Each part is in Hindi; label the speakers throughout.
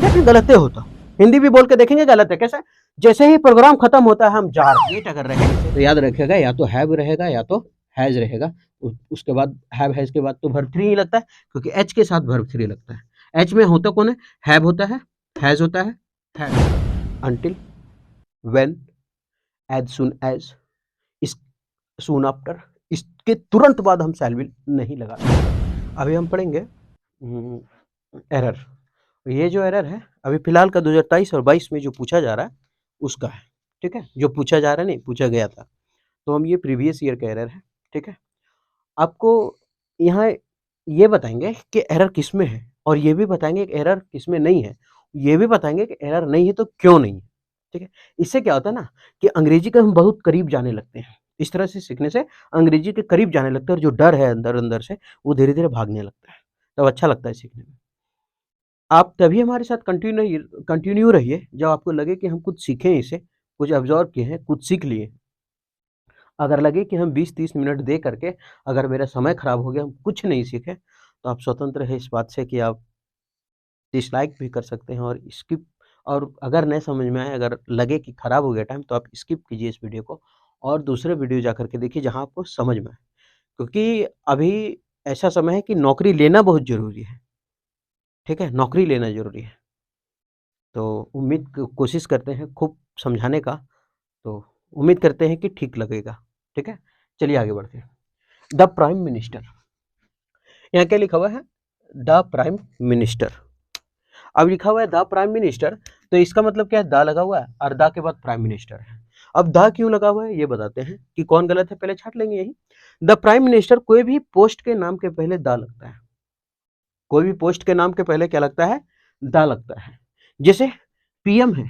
Speaker 1: ठीक है, फिर गलत होता। हिंदी भी बोल के देखेंगे गलत है कैसे, जैसे ही प्रोग्राम खत्म होता है हम जा रहे हैं अगर रहेंगे तो याद रखेगा या तो हैव रहेगा या तो हैज रहेगा। उसके बाद हैव हैज के बाद तो वर्ब थ्री ही लगता है, क्योंकि एच के साथ वर्ब थ्री लगता है। एच में होता कौन है, हैव होता है, हैज होता है, have, until, when, as soon as, इस, सून आफ्टर, इसके तुरंत बाद हम शैल विल नहीं लगा। अभी हम पढ़ेंगे एरर। ये जो एरर है अभी फिलहाल का 2023 और 22 में जो पूछा जा रहा है उसका है, ठीक है, जो पूछा जा रहा है नहीं पूछा गया था, तो हम ये प्रीवियस ईयर का एरर है, ठीक है। आपको यहाँ ये बताएंगे कि एरर किस में है, और ये भी बताएंगे कि एरर किस में नहीं है, ये भी बताएंगे कि एरर नहीं है तो क्यों नहीं है, ठीक है। इससे क्या होता है ना कि अंग्रेजी का हम बहुत करीब जाने लगते हैं, इस तरह से सीखने से अंग्रेजी के करीब जाने लगते हैं, और जो डर है अंदर अंदर से वो धीरे धीरे भागने लगता है, तब अच्छा लगता है सीखने में। आप तभी हमारे साथ कंटिन्यू रहिए जब आपको लगे कि हम कुछ सीखें, इसे कुछ ऑब्जर्व किए हैं, कुछ सीख लिए। अगर लगे कि हम 20-30 मिनट दे करके अगर मेरा समय खराब हो गया, हम कुछ नहीं सीखे, तो आप स्वतंत्र हैं इस बात से कि आप डिसलाइक भी कर सकते हैं और स्किप, और अगर नहीं समझ में आए, अगर लगे कि खराब हो गया टाइम, तो आप स्किप कीजिए इस वीडियो को और दूसरे वीडियो जा करके देखिए जहाँ आपको समझ में आए। क्योंकि अभी ऐसा समय है कि नौकरी लेना बहुत ज़रूरी है, ठीक है, नौकरी लेना ज़रूरी है। तो कोशिश करते हैं खूब समझाने का, तो उम्मीद करते हैं कि ठीक लगेगा, ठीक है। चलिए आगे बढ़ते हैं। द प्राइम मिनिस्टर, यहाँ क्या लिखा हुआ है, द प्राइम मिनिस्टर। अब लिखा हुआ है द प्राइम मिनिस्टर, तो इसका मतलब क्या है, द लगा हुआ है और द के बाद प्राइम मिनिस्टर है। अब द क्यों लगा हुआ है ये बताते हैं कि कौन गलत है, पहले छाट लेंगे यही। द प्राइम मिनिस्टर, कोई भी पोस्ट के नाम के पहले द लगता है, कोई भी पोस्ट के नाम के पहले क्या लगता है, द लगता है। जैसे पीएम है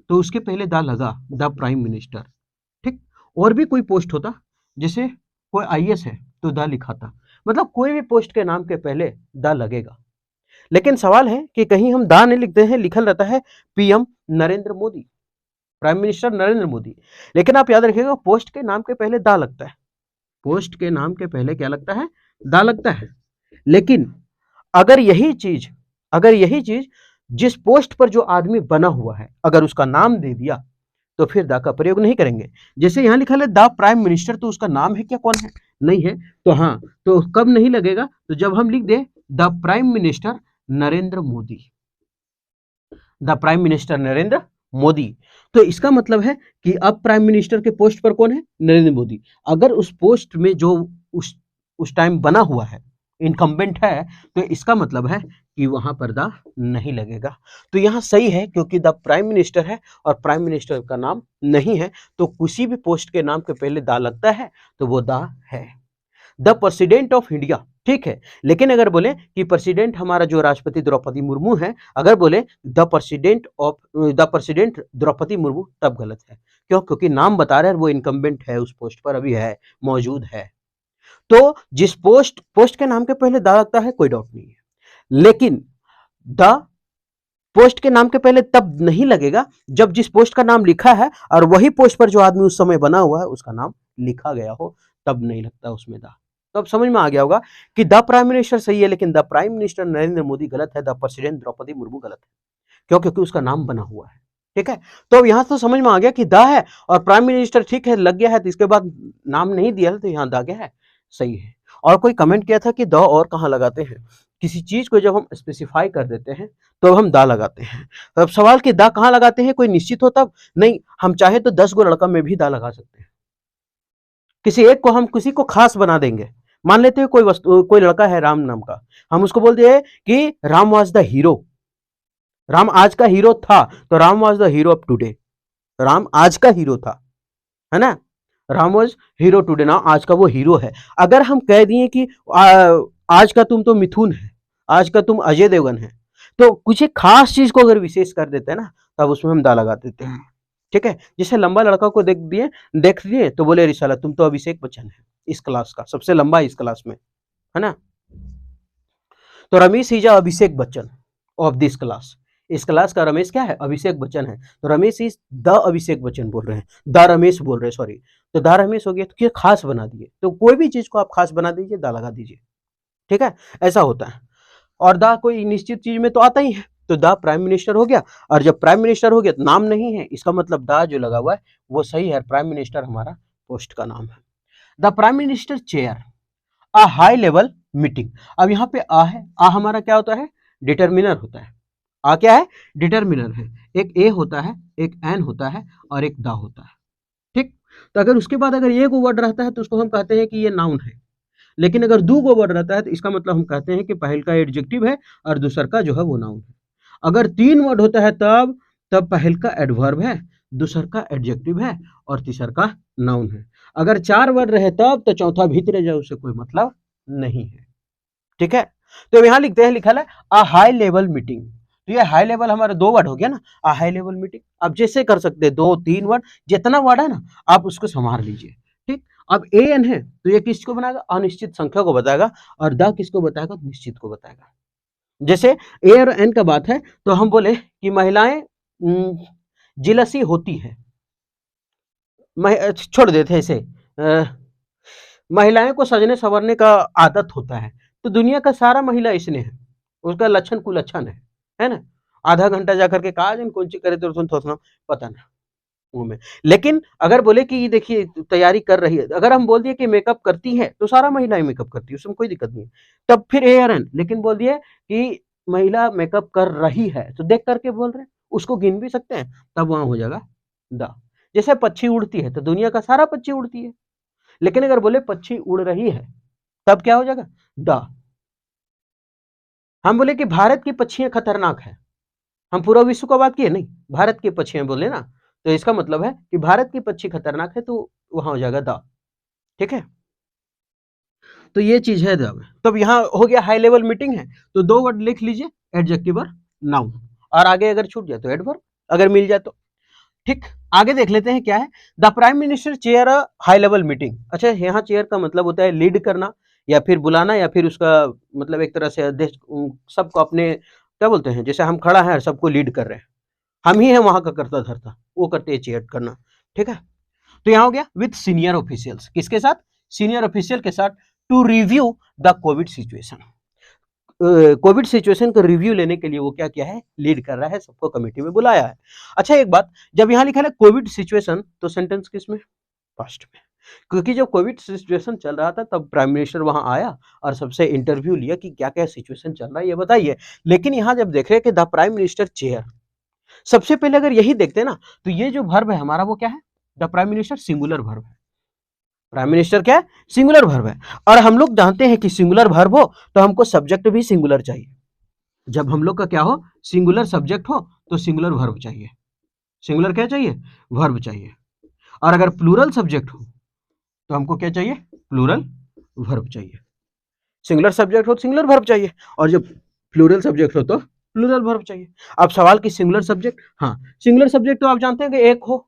Speaker 1: तो उसके पहले द लगा, द प्राइम मिनिस्टर, ठीक। और भी कोई पोस्ट होता, जैसे कोई आईएएस है तो द लिखा था, मतलब कोई भी पोस्ट के नाम के पहले द लगेगा। लेकिन सवाल है कि कहीं हम दा नहीं लिखते हैं, लिखल रहता है PM Narendra Modi, prime minister Narendra Modi. लेकिन आप याद रखिएगा पोस्ट के नाम के पहले दा लगता है, पोस्ट के नाम के पहले क्या लगता है, दा लगता है। लेकिन अगर यही चीज जिस पोस्ट पर जो आदमी बना हुआ है अगर उसका नाम दे दिया तो फिर दा का प्रयोग नहीं करेंगे। जैसे यहाँ लिखा है द प्राइम मिनिस्टर, तो उसका नाम है क्या, कौन है, नहीं है, तो हाँ, तो कब नहीं लगेगा, तो जब हम लिख दे the prime minister Narendra Modi, the prime minister Narendra Modi, तो इसका मतलब है कि अब प्राइम मिनिस्टर के पोस्ट पर कौन है, नरेंद्र मोदी। अगर उस पोस्ट में जो उस टाइम बना हुआ है इनकम्बेंट है, तो इसका मतलब है कि वहां पर द नहीं लगेगा। तो यहाँ सही है क्योंकि द प्राइम मिनिस्टर है और प्राइम मिनिस्टर का नाम नहीं है, तो किसी भी पोस्ट के नाम के पहले द लगता है तो वो द है। द प्रेसिडेंट ऑफ इंडिया, ठीक है, लेकिन अगर बोले कि प्रेसिडेंट हमारा जो राष्ट्रपति द्रौपदी मुर्मू है, अगर बोले द प्रेसिडेंट द्रौपदी मुर्मू, तब गलत है। क्यों, क्योंकि नाम बता रहे हैं वो इनकम्बेंट है, उस पोस्ट पर अभी है, मौजूद है। तो जिस पोस्ट के नाम के पहले दा लगता है कोई डाउट नहीं है, लेकिन द पोस्ट के नाम के पहले तब नहीं लगेगा जब जिस पोस्ट का नाम लिखा है और वही पोस्ट पर जो आदमी उस समय बना हुआ है उसका नाम लिखा गया हो, तब नहीं लगता उसमें दा। तो अब समझ में आ गया होगा कि द प्राइम मिनिस्टर सही है, लेकिन the prime minister Narendra Modi गलत है, द प्रेसिडेंट द्रौपदी मुर्मू गलत है। क्यों, क्योंकि उसका नाम बना हुआ है, ठीक है। तो अब यहां तो समझ में आ गया कि द है और प्राइम मिनिस्टर ठीक है लग गया है, तो इसके बाद नाम नहीं दिया है, तो यहाँ द क्या है, सही है। और कोई कमेंट किया था कि द और कहाँ लगाते हैं, किसी चीज को जब हम स्पेसिफाई कर देते हैं तो हम दा लगाते हैं। तो अब सवाल कि दा कहाँ लगाते हैं, कोई निश्चित हो तब नहीं, हम चाहे तो 10 गो लड़का में भी दा लगा सकते हैं। किसी एक को हम किसी को खास बना देंगे, मान लेते हैं कोई लड़का है राम नाम का, हम उसको बोल दिए कि Ram was the hero, Ram आज का हीरो था, तो Ram was the hero of today, Ram आज का हीरो था, है ना, राम वाज हीरो टुडे ना, आज का वो हीरो है। अगर हम कह दिए कि आज का तुम तो मिथुन है, आज का तुम अजय देवगन है, तो कुछ एक खास चीज को अगर विशेष कर देते हैं ना, तब उसमें हम दा लगा देते हैं, ठीक है। जैसे लंबा लड़का को देख दिए तो बोले रिसाला तुम तो अभिषेक बच्चन है, इस क्लास का सबसे लंबा इस क्लास में, है ना, तो Ramesh is Abhishek Bachchan of this class, इस क्लास का रमेश क्या है, अभिषेक बच्चन है, तो रमेश इज द अभिषेक बच्चन बोल रहे हैं, द रमेश बोल रहे हैं, सॉरी, तो द रमेश हो गया, तो क्या खास बना दिए, तो कोई भी चीज को आप खास बना दीजिए दा लगा दीजिए, ठीक है, ऐसा होता है। और दा कोई निश्चित चीज में तो आता ही है, तो द प्राइम मिनिस्टर हो गया, और जब प्राइम मिनिस्टर हो गया तो नाम नहीं है, इसका मतलब द जो लगा हुआ है वो सही है, प्राइम मिनिस्टर हमारा पोस्ट का नाम है। The prime minister chair a high level meeting. अब यहाँ पे आ है, आ हमारा क्या होता है, डिटर्मिनर होता है। आ क्या है, डिटर्मिनर है। एक ए होता है, एक एन होता है और एक द होता है, ठीक। तो अगर उसके बाद अगर एक वर्ड रहता है तो उसको हम कहते हैं कि ये नाउन है, लेकिन अगर दो गो वर्ड रहता है तो इसका मतलब हम कहते हैं कि पहल का एडजेक्टिव है और दूसर का जो है वो नाउन है। अगर तीन वर्ड होता है तब पहल का एडवर्ब है, दूसर का एडजेक्टिव है और तीसर का नाउन है। अगर चार वर्ड रहे तब तो चौथा भीतर जाए, उससे कोई मतलब नहीं है, ठीक है। तो यहाँ लिखते हैं, लिखा है अ हाई लेवल मीटिंग। तो ये हाई लेवल हमारे दो वर्ड हो गया ना, अ हाई लेवल मीटिंग। आप जैसे कर सकते हैं, दो तीन वर्ड, जितना वर्ड है ना आप उसको संभाल लीजिए, ठीक। अब ए एन है तो ये किसको बनाएगा, अनिश्चित संख्या को बताएगा, और द किसको बताएगा, निश्चित को बताएगा। जैसे ए और एन का बात है तो हम बोले कि महिलाएं जिलसी होती है, छोड़ देते हैं इसे, महिलाएं को सजने संवरने का आदत होता है। तो दुनिया का सारा महिला इसने है, उसका लक्षण कुलक्षण है ना। आधा घंटा जाकर के कहा कौन सी करे तो थोड़ा पता ना मुंह में। लेकिन अगर बोले कि ये देखिए तैयारी कर रही है, अगर हम बोल दिए कि मेकअप करती है तो सारा महिलाएं मेकअप करती है, उसमें कोई दिक्कत नहीं है। तब फिर ए आर एन, लेकिन बोल दिए कि महिला मेकअप कर रही है तो देख करके बोल रहे हैं, उसको गिन भी सकते हैं, तब वहां हो जाएगा द। जैसे पक्षी उड़ती है तो दुनिया का सारा पक्षी उड़ती है, लेकिन अगर बोले पक्षी उड़ रही है तब क्या हो जाएगा, द। हम बोले कि भारत की पक्षियां खतरनाक है, हम पूरा विश्व का बात किए नहीं, भारत की पक्षियां बोले ना, तो इसका मतलब है कि भारत की पक्षी खतरनाक है, तो वहां हो जाएगा द, ठीक है। तो ये चीज है द में। तब यहाँ हो गया हाई लेवल मीटिंग है, तो दो वर्ड लिख लीजिए, एडजेक्टिव और नाउन, और आगे अगर छूट जाए तो एडवर्ब, अगर मिल जाए तो, ठीक। आगे देख लेते हैं क्या है, the prime minister chair a high level meeting. अच्छा, यहाँ चेयर का मतलब होता है लीड करना, या फिर बुलाना, या फिर उसका मतलब एक तरह से अध्यक्ष, सबको अपने क्या बोलते हैं, जैसे हम खड़ा है सबको लीड कर रहे हैं, हम ही है वहां का करता धरता, वो करते हैं चेयर करना, ठीक है। तो यहाँ हो गया विथ सीनियर ऑफिशियल्स, किसके साथ, सीनियर ऑफिशियल के साथ, to review the covid situation. Covid situation का रिव्यू लेने के लिए वो क्या किया है, लीड कर रहा है, सबको कमेटी में बुलाया है। अच्छा एक बात, जब यहाँ लिखा है कोविड सिचुएशन तो सेंटेंस किस में, पास्ट में, क्योंकि जब कोविड सिचुएशन चल रहा था तब प्राइम मिनिस्टर वहां आया और सबसे इंटरव्यू लिया कि क्या क्या सिचुएशन चल रहा है ये बताइए। लेकिन यहाँ जब देख रहे हैं कि द प्राइम मिनिस्टर चेयर, सबसे पहले अगर यही देखते हैं ना तो ये जो वर्ब है हमारा वो क्या है, the prime minister singular verb है। प्राइम मिनिस्टर क्या है, सिंगुलर वर्ब है, और हम लोग जानते हैं कि सिंगुलर वर्ब हो तो हमको सब्जेक्ट भी सिंगुलर चाहिए। जब हम लोग का क्या हो, सिंगुलर सब्जेक्ट हो तो सिंगुलर वर्ब चाहिए, सिंगुलर क्या चाहिए, वर्ब चाहिए। और अगर प्लूरल सब्जेक्ट हो तो हमको क्या चाहिए, प्लूरल वर्ब चाहिए। सिंगुलर सब्जेक्ट हो तो सिंगुलर वर्ब चाहिए, और जब प्लूरल सब्जेक्ट हो तो प्लूरल वर्ब चाहिए। अब सवाल की सिंगुलर सब्जेक्ट, हाँ सिंगुलर सब्जेक्ट तो आप जानते हैं कि एक हो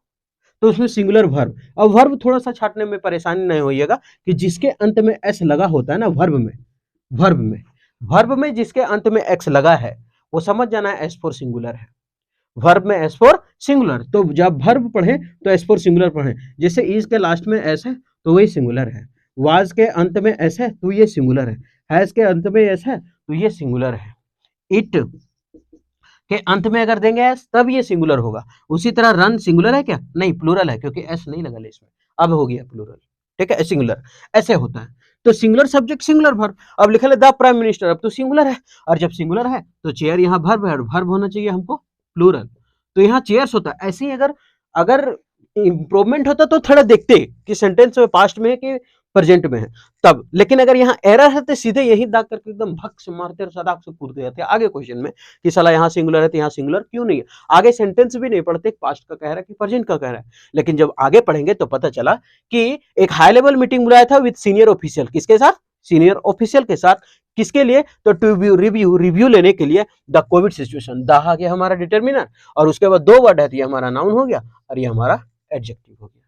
Speaker 1: तो उसमें सिंगुलर वर्ब। अब वर्ब थोड़ा सा छाटने में परेशानी नहीं होइएगा कि जिसके अंत में एस लगा होता है ना वर्ब में, वर्ब में, वर्ब में जिसके अंत में एक्स लगा है वो समझ जाना है एस फॉर सिंगुलर है। वर्ब में एस फॉर सिंगुलर, तो जब वर्ब पढ़े तो एस फॉर सिंगुलर पढ़े। जैसे इज के लास्ट में एस है तो वही सिंगुलर है, वाज के अंत में एस है तो ये सिंगुलर है, हैज के अंत में एस है तो ये सिंगुलर है, इट के अंत में अगर देंगे एस तब ये सिंगुलर होगा। उसी तरह रन सिंगुलर है क्या, नहीं प्लूरल है क्योंकि एस नहीं लगा इसमें, अब हो गया प्लूरल, ठीक है, सिंगुलर ऐसे होता है। तो सिंगुलर सब्जेक्ट सिंगुलर वर्ब, अब लिखा है द प्राइम मिनिस्टर, अब तो सिंगुलर है, और जब सिंगुलर है तो चेयर यहाँ वर्ब है, और वर्ब होना चाहिए हमको प्लूरल, तो यहाँ चेयर्स होता है। ऐसे ही अगर अगर इंप्रूवमेंट होता तो थोड़ा देखते कि सेंटेंस में पास्ट में है कि प्रेजेंट में है तब, लेकिन अगर यहाँ एरर है तो सीधे यही दाग करके एकदम भक से मारते और सदाक से कूदते जाते आगे क्वेश्चन में कि साला यहाँ सिंगुलर है तो यहाँ सिंगुलर क्यों नहीं है। आगे सेंटेंस भी नहीं पढ़ते, पास्ट का कह रहा है कि प्रेजेंट का कह रहा है, लेकिन जब आगे पढ़ेंगे तो पता चला कि एक हाई लेवल मीटिंग बुलाया था विद सीनियर ऑफिशियल, किसके साथ, सीनियर ऑफिशियल के साथ, किसके लिए, तो टू रिव्यू लेने के लिए द कोविड सिचुएशन। द आ गया हमारा डिटर्मिनर, और उसके बाद दो वर्ड है तो ये हमारा नाउन हो गया और ये हमारा एडजेक्टिव हो गया,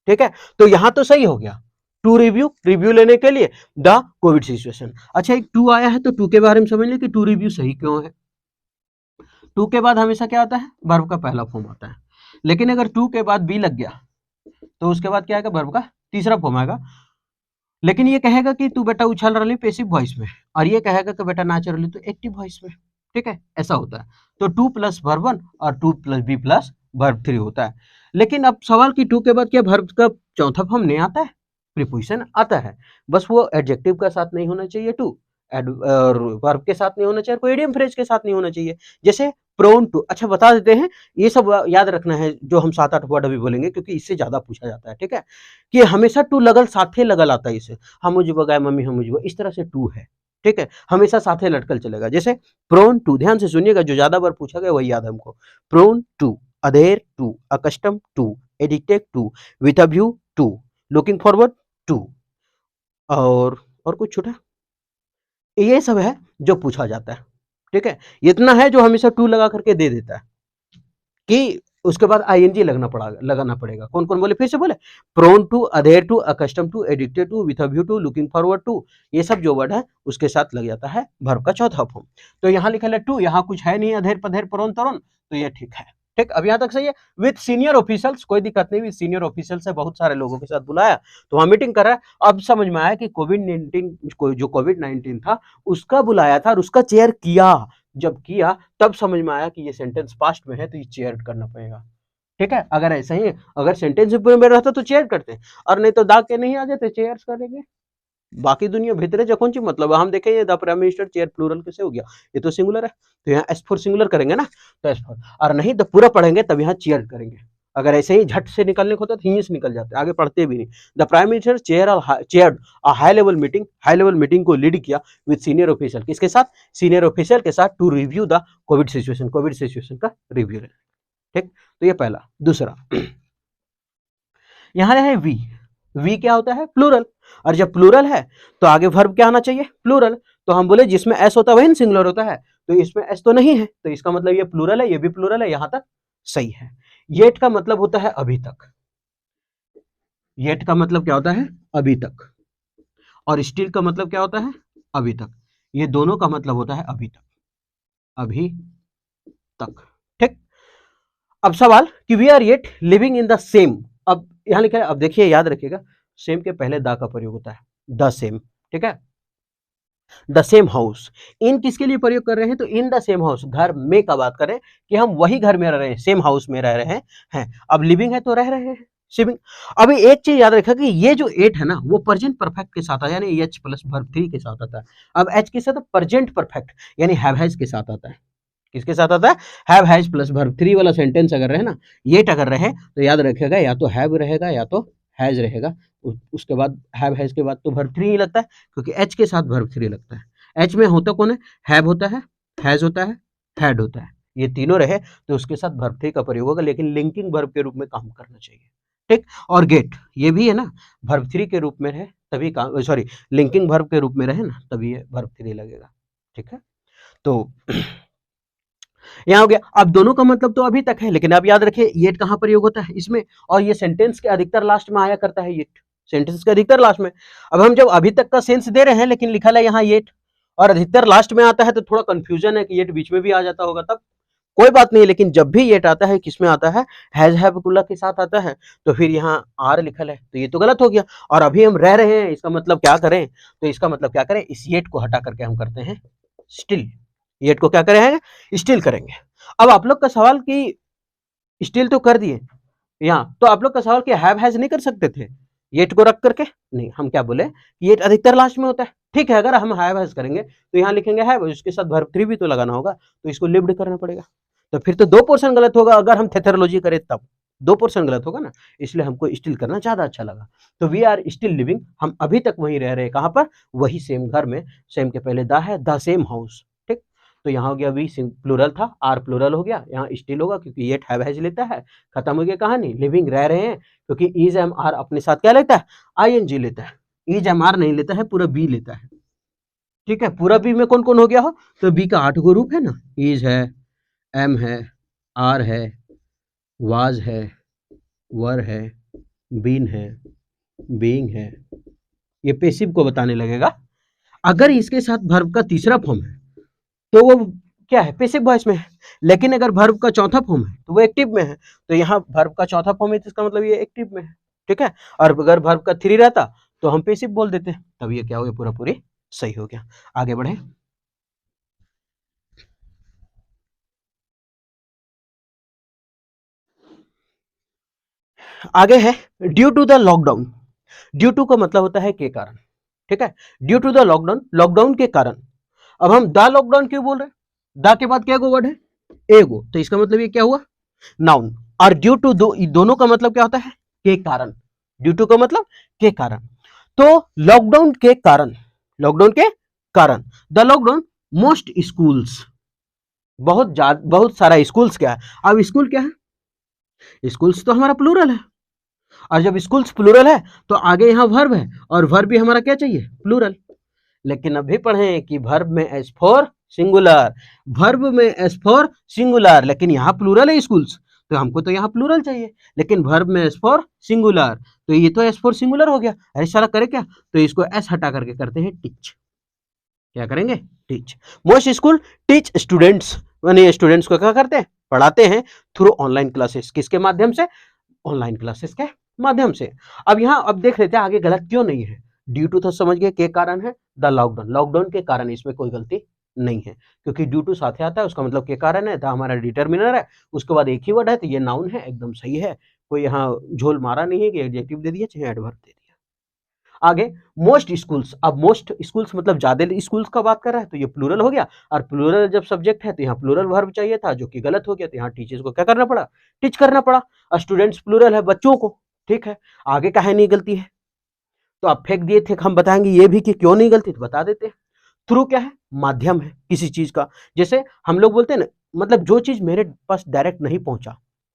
Speaker 1: ठीक है। तो यहां तो सही हो गया, टू रिव्यू लेने के लिए द कोविड सिचुएशन। अच्छा एक टू आया है तो टू के बारे में समझ ले कि टू रिव्यू सही क्यों है। टू के बाद हमेशा क्या आता है, वर्ब का पहला फॉर्म आता है, लेकिन अगर टू के बाद बी लग गया तो उसके बाद क्या आएगा, वर्ब का तीसरा फॉर्म आएगा। लेकिन ये कहेगा कि तू बेटा उछल रही पैसिव वॉइस में, और ये कहेगा कि बेटा नाच रही तो एक्टिव वॉइस में, ठीक है, ऐसा होता है। तो टू प्लस वर्ब वन और to plus be plus verb three होता है। लेकिन अब सवाल की टू के बाद क्या वर्ब का चौथा फॉर्म नहीं आता है? प्रीपोजिशन आता है, बस वो एडजेक्टिव का साथ नहीं होना चाहिए टू, और वर्ब के साथ नहीं होना चाहिए, कोई इडियम फ्रेज के साथ नहीं होना चाहिए। जैसे प्रोन टू, अच्छा बता देते हैं, ये सब याद रखना है जो हम 7-8 वर्ड अभी बोलेंगे, क्योंकि इससे ज्यादा पूछा जाता है। ठीक है, कि हमेशा टू लगल साथे लगल आता है, इसे हम मुझे बगाए मम्मी हम मुझे, इस तरह से टू है। ठीक है, हमेशा साथे लटकल चलेगा। जैसे प्रोन टू, ध्यान से सुनिएगा, जो ज्यादा बार पूछा गया वही याद है हमको। Prone to, adhere to, accustom to, addicted to, with a view to, looking forward to, और कुछ छोटा, ये सब है जो पूछा जाता है। ठीक है, इतना है जो हमेशा टू लगा करके दे देता है कि उसके बाद आईएनजी लगाना पड़ेगा। कौन कौन बोले, फिर से बोले? Prone to, adhere to, accustom to, addicted to, with a view to, looking forward to, ये सब जो वर्ड है उसके साथ लग जाता है वर्ब का चौथा फॉर्म। तो यहाँ लिखा है टू, यहाँ कुछ है नहीं, अधेर पधेर प्रोन तरोन, तो ये ठीक है। ठीक, अब यहाँ तक सही है। विथ सीनियर ऑफिसर्स, कोई दिक्कत नहीं, विथ सीनियर ऑफिसर्स है, बहुत सारे लोगों के साथ बुलाया तो वहां मीटिंग कर रहा है। अब समझ में आया कि कोविड-19 था उसका बुलाया था और उसका चेयर किया। जब किया तब समझ में आया कि ये सेंटेंस पास्ट में है तो ये चेयर करना पड़ेगा। ठीक है, अगर ऐसा ही अगर सेंटेंस में रहता तो चेयर करते, और नहीं तो दाग के नहीं आ जाते, चेयर्स करेंगे। बाकी दुनिया भीतरे जो कौन सी मतलब है, हम देखें ये the prime minister chair plural कैसे हो गया, ये तो सिंगुलर है, तो यहाँ एस फॉर सिंगुलर करेंगे ना, तो एस फॉर, और नहीं तो पूरा पढ़ेंगे तब यहाँ चेयर करेंगे। अगर ऐसे ही झट से निकलने को होता तो यहीं से निकल जाते, आगे पढ़ते भी नहीं। The prime minister chair high level meeting को लीड किया विद सीनियर ऑफिसर, किसके साथ? सीनियर ऑफिसर के साथ, to review the covid situation का रिव्यू। ठीक, तो ये पहला। दूसरा, यहां है वी क्या होता है? प्लूरल, और जब प्लूरल है तो आगे वर्ब क्या आना चाहिए? प्लूरल। तो हम बोले जिसमें एस होता है वही सिंगुलर होता है, तो इसमें एस तो नहीं है, तो इसका मतलब ये प्लूरल है, ये भी प्लूरल है, यहां तक सही है। येट का मतलब होता है अभी तक, येट का मतलब क्या होता है? अभी तक, और स्टिल का मतलब क्या होता है? अभी तक, ये दोनों का मतलब होता है अभी तक, अभी तक। ठीक, अब सवाल कि we are yet living in the same, अब यहां लिखा है, अब देखिए याद रखिएगा, सेम के पहले द का प्रयोग होता है, द सेम। ठीक है, द सेम हाउस, इन किसके लिए प्रयोग कर रहे हैं? तो इन द सेम हाउस, घर में का बात करें कि हम वही घर में रह रहे हैं, सेम हाउस में रह रहे हैं। अब लिविंग है तो रह रहे हैं, सिविंग। अभी एक चीज याद रखा कि ये जो एट है ना वो प्रेजेंट परफेक्ट के साथ आता है, यानी एच प्लस वर्ब थ्री के साथ आता है। अब एच के साथ प्रेजेंट परफेक्ट यानी हैव हैज के साथ आता है। किसके साथ आता है? Have has plus verb three वाला सेंटेंस अगर रहे ना, ये अगर रहे तो याद रखेगा या तो हैव रहेगा या तो हैज रहेगा। उसके बाद हैव हैज के बाद तो वर्ब थ्री ही लगता है, क्योंकि एच के साथ वर्ब थ्री लगता है। एच में होता कौन है? हैव होता है, हैज होता है, हैड होता है, ये तीनों रहे तो उसके साथ वर्ब थ्री का प्रयोग होगा, लेकिन लिंकिंग वर्ब के रूप में काम करना चाहिए। ठीक, और गेट ये भी है ना, वर्ब थ्री के रूप में रहे तभी काम, सॉरी लिंकिंग वर्ब के रूप में रहे ना तभी ये वर्ब थ्री लगेगा। ठीक है, तो यहाँ हो गया। अब दोनों का मतलब तो अभी तक है, लेकिन आप याद रखिए येट कहाँ प्रयोग होता है? इसमें, और ये सेंटेंस के अधिकतर लास्ट में आया करता है येट, सेंटेंस के अधिकतर लास्ट में। अब हम जब अभी तक का सेंस दे रहे हैं लेकिन लिखा है यहाँ येट और अधिकतर लास्ट में आता है, तो थोड़ा कंफ्यूजन है कि येट बीच में भी आ जाता होगा, तब कोई बात नहीं। लेकिन जब भी येट आता है किसमें आता है? हैज हैव कुल्ला के साथ आता है, तो फिर यहाँ आर लिखल है तो ये तो गलत हो गया। और अभी हम रह रहे हैं, इसका मतलब क्या करें? तो इसका मतलब क्या करें? इस येट को हटा करके हम करते हैं स्टिल, येट को क्या करेंगे? स्टिल करेंगे। अब आप लोग का सवाल कि स्टिल तो कर दिए यहाँ, तो आप लोग का सवाल कि हैव हैज नहीं कर सकते थे येट को रख करके? नहीं, हम क्या बोले, येट अधिकतर लास्ट में होता है। ठीक है, अगर हम हैव हैज करेंगे तो यहाँ लिखेंगे हैव, उसके साथ वर्ब थ्री भी तो लगाना होगा, तो इसको लिव्ड करना पड़ेगा, तो फिर तो दो पोर्शन गलत होगा। अगर हम थेथरोलॉजी करें तब दो पोर्शन गलत होगा ना, इसलिए हमको स्टिल करना ज्यादा अच्छा लगा। तो वी आर स्टिल लिविंग, हम अभी तक वहीं रह रहे हैं, कहां पर? वही सेम घर में, सेम के पहले द है, द सेम हाउस। ठीक, तो यहाँ हो गया वी प्लूरल था, आर प्लूरल हो गया, यहाँ स्टिल होगा क्योंकि येट हैव हैज लेता है। खत्म हो गया कहानी, लिविंग रह रहे हैं, क्योंकि इज एम आर अपने साथ क्या लेता है? आईएनजी लेता है, इज एम आर नहीं लेता है, पूरा बी लेता है। ठीक है, पूरा बी में कौन कौन हो गया हो? तो बी का 8 गो रूप है ना, इज है, एम है, आर है, वाज है, वर है, बीन है, बीइंग है, ये पेसिव को बताने लगेगा। अगर इसके साथ वर्ब का तीसरा फॉर्म है तो वो क्या है? पेसिव वॉइस में है। लेकिन अगर वर्ब का चौथा फॉर्म है तो वो एक्टिव में है, तो यहाँ वर्ब का चौथा फॉर्म है तो इसका मतलब ये एक्टिव में है। ठीक है, और अगर वर्ब का थ्री रहता तो हम पेसिव बोल देते, तब ये क्या हो गया? पूरा पूरी सही हो गया। आगे बढ़े, आगे है due to the lockdown. Due to का मतलब होता है के कारण, ठीक है। Due to the lockdown, lockdown के कारण। अब हम द लॉकडाउन क्यों बोल रहे हैं? द के बाद क्या गो वर्ड है? एगो, तो इसका मतलब ये क्या हुआ? नाउन। और ड्यू टू दोनों का मतलब क्या होता है? के कारण। ड्यू टू का मतलब के कारण। तो लॉकडाउन के कारण, लॉकडाउन के कारण, द लॉकडाउन मोस्ट स्कूल्स, बहुत सारा स्कूल्स क्या है? अब स्कूल क्या है? स्कूल्स तो हमारा प्लूरल है, और जब स्कूल्स प्लूरल है तो आगे यहाँ वर्ब है, और वर्ब भी हमारा क्या चाहिए? प्लूरल। लेकिन अभी पढ़े कि वर्ब में एस फॉर सिंगुलर, वर्ब में एस फॉर सिंगुलर, लेकिन यहाँ प्लूरल है स्कूल्स, तो हमको तो यहाँ प्लूरल चाहिए, लेकिन वर्ब में एस फॉर सिंगुलर, तो ये तो एस फॉर सिंगुलर हो गया। अरे सारा करे क्या? तो इसको एस हटा करके करते हैं टीच। क्या करेंगे? Teach. Most school teach students, यानी स्टूडेंट्स को क्या करते हैं? पढ़ाते हैं थ्रू ऑनलाइन क्लासेस। किसके माध्यम से? ऑनलाइन क्लासेस के माध्यम से। अब यहाँ अब देख लेते हैं आगे गलत क्यों नहीं है। ड्यू टू तो समझ गए, के कारण है। द लॉकडाउन, लॉकडाउन के कारण, इसमें कोई गलती नहीं है, क्योंकि ड्यू टू साथ आता है, उसका मतलब के कारण है। द हमारा डिटर्मिनर है, उसके बाद एक ही वर्ड है, तो ये नाउन है, एकदम सही है। कोई यहाँ झोल मारा नहीं है कि एडजेक्टिव दे दिया चाहे एडवर्ब दे दिया। आगे मोस्ट स्कूल्स, अब मोस्ट स्कूल्स मतलब ज्यादा स्कूल्स का बात कर रहा है, तो ये प्लूरल हो गया, और प्लूरल जब सब्जेक्ट है तो यहाँ प्लूरल वर्ब चाहिए था, जो कि गलत हो गया, तो यहाँ टीचर्स को क्या करना पड़ा? टीच करना पड़ा। स्टूडेंट्स प्लूरल है, बच्चों को, ठीक है। आगे काहे नहीं गलती है? तो आप फेंक दिए थे, हम बताएंगे ये भी कि क्यों नहीं गलती, तो बता देते हैं। थ्रू क्या है? माध्यम है किसी चीज का। जैसे हम लोग बोलते हैं ना, मतलब जो चीज मेरे पास डायरेक्ट नहीं पहुंचा,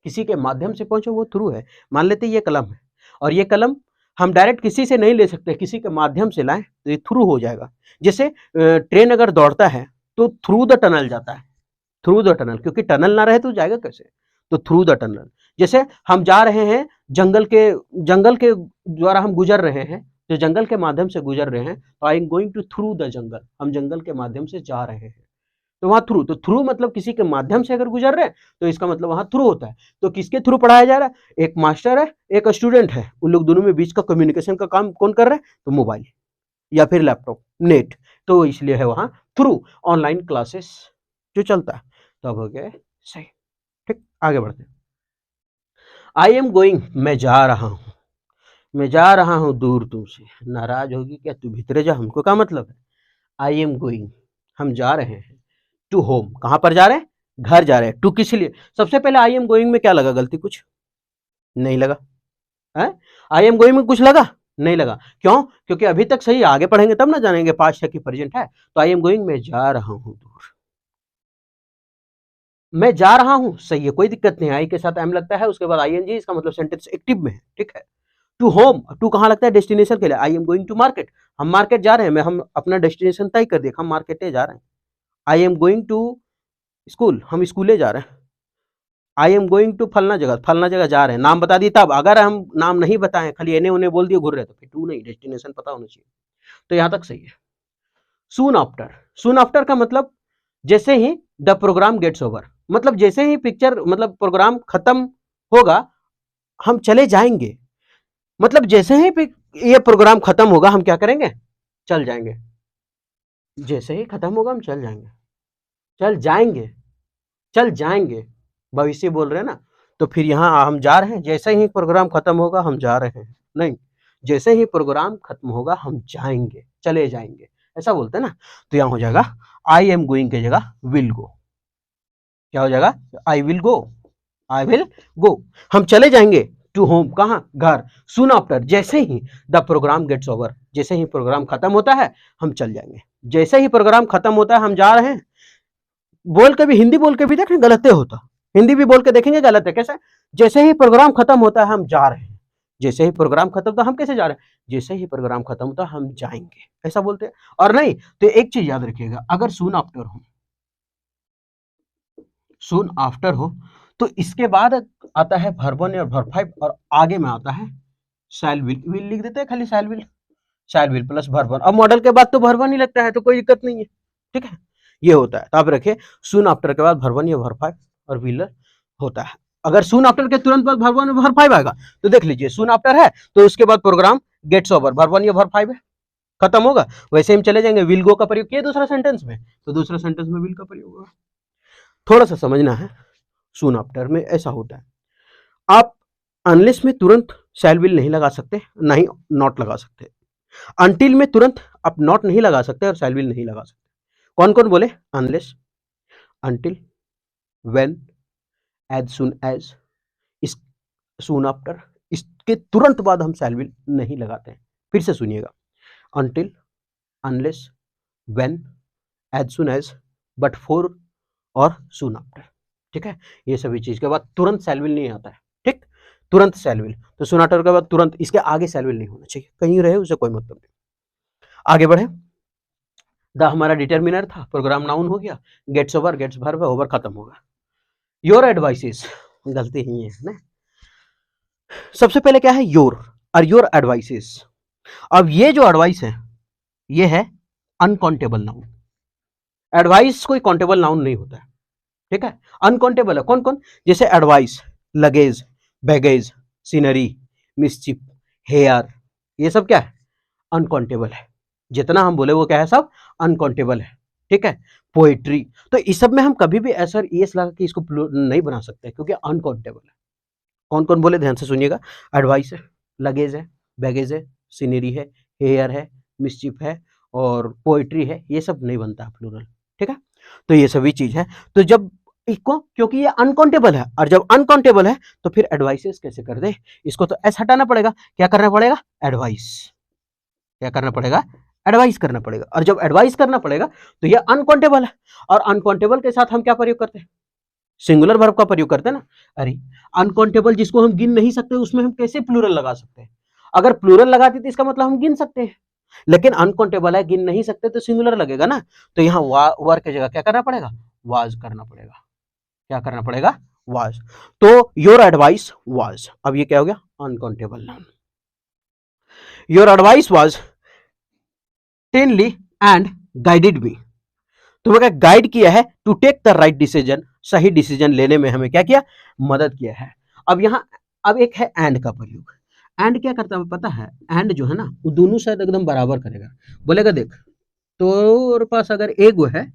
Speaker 1: किसी के माध्यम से पहुंचा, वो थ्रू है। मान लेते ये कलम है, और ये कलम हम डायरेक्ट किसी से नहीं ले सकते, किसी के माध्यम से लाएं तो ये थ्रू हो जाएगा। जैसे ट्रेन अगर दौड़ता है तो थ्रू द टनल जाता है, थ्रू द टनल, क्योंकि टनल ना रहे तो जाएगा कैसे? तो थ्रू द टनल। जैसे हम जा रहे हैं जंगल के द्वारा हम गुजर रहे हैं, तो जंगल के माध्यम से गुजर रहे हैं, तो I am going to through the jungle, हम जंगल के माध्यम से जा रहे हैं। तो वहां थ्रू, तो थ्रू मतलब किसी के माध्यम से अगर गुजर रहे हैं, तो इसका मतलब वहां थ्रू होता है। तो किसके थ्रू पढ़ाया जा रहा है? एक मास्टर है, एक स्टूडेंट है, उन लोग दोनों में बीच का कम्युनिकेशन का काम कौन कर रहा है? तो मोबाइल या फिर लैपटॉप, नेट, तो इसलिए है वहां थ्रू ऑनलाइन क्लासेस जो चलता है। तो अब हो गया सही, ठीक। आगे बढ़ते हैं। आई एम गोइंग, मैं जा रहा हूं, मैं जा रहा हूं दूर तुमसे। नाराज होगी क्या? तू भीतरे जा, हमको क्या मतलब है? आई एम गोइंग, हम जा रहे हैं। टू होम, कहां पर जा रहे हैं? घर जा रहे हैं। टू किस लिए? सबसे पहले आई एम गोइंग में क्या लगा? गलती कुछ नहीं लगा है? आई एम गोइंग में कुछ लगा? नहीं लगा। क्यों? क्योंकि अभी तक सही, आगे पढ़ेंगे तब ना जानेंगे पास्ट है कि प्रेजेंट है। तो आई एम गोइंग, मैं जा रहा हूं दूर, मैं जा रहा हूं, सही है, कोई दिक्कत नहीं है। आई के साथ एम लगता है, उसके बाद आईएनजी, इसका मतलब सेंटेंस एक्टिव में है, ठीक है। टू होम, टू कहां लगता है? डेस्टिनेशन के लिए। I am going to market, हम मार्केट जा रहे हैं, मैं हम अपना डेस्टिनेशन तय कर दिया, हम मार्केटे जा रहे हैं। I am going to school, हम स्कूले जा रहे हैं। आई एम गोइंग टू फलना जगह जा रहे हैं, नाम बता दिए। तब अगर हम नाम नहीं बताएं, खाली एने उन्हें बोल दिए घूर रहे, तो फिर टू नहीं, डेस्टिनेशन पता होना चाहिए। तो यहां तक सही है। सून आफ्टर, सून आफ्टर का मतलब जैसे ही द प्रोग्राम गेट्स ओवर, मतलब जैसे ही पिक्चर मतलब प्रोग्राम खत्म होगा हम चले जाएंगे, मतलब जैसे ही ये प्रोग्राम खत्म होगा हम क्या करेंगे? चल जाएंगे। जैसे ही खत्म होगा हम चल जाएंगे, चल जाएंगे, चल जाएंगे, भविष्य बोल रहे हैं ना। तो फिर यहाँ हम जा रहे हैं, जैसे ही प्रोग्राम खत्म होगा हम जा रहे हैं, नहीं, जैसे ही प्रोग्राम खत्म होगा हम जाएंगे, चले जाएंगे, ऐसा बोलते हैं ना। तो यहाँ हो जाएगा आई एम गोइंग की जगह विल गो। क्या हो जाएगा? I will go, I will go, हम चले जाएंगे। टू होम, कहाँ? घर। सून आफ्टर, जैसे ही द प्रोग्राम गेट्स ओवर, जैसे ही प्रोग्राम खत्म होता है हम चल जाएंगे। जैसे ही प्रोग्राम खत्म होता है हम जा रहे हैं। बोल के भी, हिंदी बोल के भी देखें गलत होता, हिंदी भी बोल के देखेंगे गलत है। कैसे? जैसे ही प्रोग्राम खत्म होता है हम जा रहे हैं, जैसे ही प्रोग्राम खत्म होता है हम कैसे जा रहे हैं? जैसे ही प्रोग्राम खत्म होता है हम जाएंगे, ऐसा बोलते हैं। और नहीं तो एक चीज याद रखिएगा, अगर सून आफ्टर हो, सून आफ्टर हो, तो इसके बाद आता है वर्ब वन और वर्ब फाइव, और आगे में आता है शैल विल, विल लिख देते हैं खाली, शैल will, shell will plus verb one. अब मॉडल के बाद तो वर्ब वन ही लगता है, तो कोई दिक्कत नहीं है, ठीक है। ये होता है, तो आप रखिए सून आफ्टर के बाद वर्ब वन या वर्ब फाइव और विल होता है। अगर सून आफ्टर के तुरंत बाद वर्ब वन और वर्ब फाइव आएगा तो देख लीजिए, सून आफ्टर है तो उसके बाद programme gets over, verb one या वर्ब फाइव है, खत्म होगा, वैसे हम चले जाएंगे। विल गो का प्रयोग किया दूसरा सेंटेंस में, तो दूसरा सेंटेंस में विल का प्रयोग होगा। थोड़ा सा समझना है, सून आफ्टर में ऐसा होता है। आप अनलेस में तुरंत शैल विल नहीं लगा सकते, ना ही नॉट लगा सकते। अनटिल में तुरंत आप नॉट नहीं लगा सकते और शैल विल नहीं लगा सकते। कौन कौन बोले? Unless, until, when, as soon as, इस सून आफ्टर, इसके तुरंत बाद हम शैल विल नहीं लगाते हैं। फिर से सुनिएगा, until, unless, when, as soon as, but for और सून आफ्टर। ठीक है, ये सभी चीज के बाद तुरंत शैल विल नहीं आता है। ठीक, तुरंत शैल विल, तो सून आफ्टर के बाद तुरंत, इसके आगे शैल विल नहीं होना चाहिए, कहीं रहे उसे कोई मतलब नहीं। आगे बढ़े, द हमारा डिटर्मिनर था, प्रोग्राम नाउन हो गया, gets over, gets verb, over खत्म होगा। योर एडवाइसेस, गलती ही है ना। सबसे पहले क्या है? योर, और योर एडवाइसेस। अब ये जो एडवाइस है ये है अनकाउंटेबल नाउन। एडवाइस कोई काउंटेबल नाउन नहीं होता है। ठीक है, अनकाउंटेबल है। कौन कौन? जैसे advice, luggage, baggage, scenery, mischief, hair, ये सब क्या है? अनकाउंटेबल है। जितना हम बोले वो क्या है? सब अनकाउंटेबल है। ठीक है, पोएट्री, तो इस सब में हम कभी भी ऐसा एस लगा के इसको नहीं बना सकते क्योंकि अनकाउंटेबल है। कौन कौन बोले? ध्यान से सुनिएगा, एडवाइस है, लगेज है, बैगेज है, सीनरी है, हेयर है, मिसचिप है और पोएट्री है, ये सब नहीं बनता प्लूरल। ठीक है, तो ये सभी चीज है। तो जब इसको, क्योंकि ये अनकाउंटेबल है, और जब अनकाउंटेबल है तो फिर एडवाइसेस कैसे कर दे? इसको तो एस हटाना पड़ेगा। क्या करना पड़ेगा? एडवाइस। क्या करना पड़ेगा? एडवाइस करना पड़ेगा। और जब एडवाइस करना पड़ेगा तो ये अनकाउंटेबल है, और अनकाउंटेबल के साथ हम क्या प्रयोग करते हैं? सिंगुलर वर्ब का प्रयोग करते हैं ना। अरे अनकाउंटेबल जिसको हम गिन नहीं सकते उसमें हम कैसे प्लूरल लगा सकते हैं? अगर प्लूरल लगाते तो इसका मतलब हम गिन सकते हैं, लेकिन अनकाउंटेबल है, गिन नहीं सकते, तो सिंगुलर लगेगा ना। तो यहाँ वर की जगह क्या करना पड़ेगा? वाज करना पड़ेगा। क्या करना पड़ेगा? वाज। तो योर एडवाइस वाज, अब ये क्या हो गया? Uncountable noun. Your advice was timely and guided me, तुम्हें गाइड किया है to take the right decision, सही डिसीजन लेने में हमें क्या किया? मदद किया है। अब यहां, अब एक है एंड का प्रयोग। एंड क्या करता है पता है? एंड जो है ना वो दोनों साइड एकदम बराबर करेगा। बोलेगा देख, तोर पास अगर एक गो है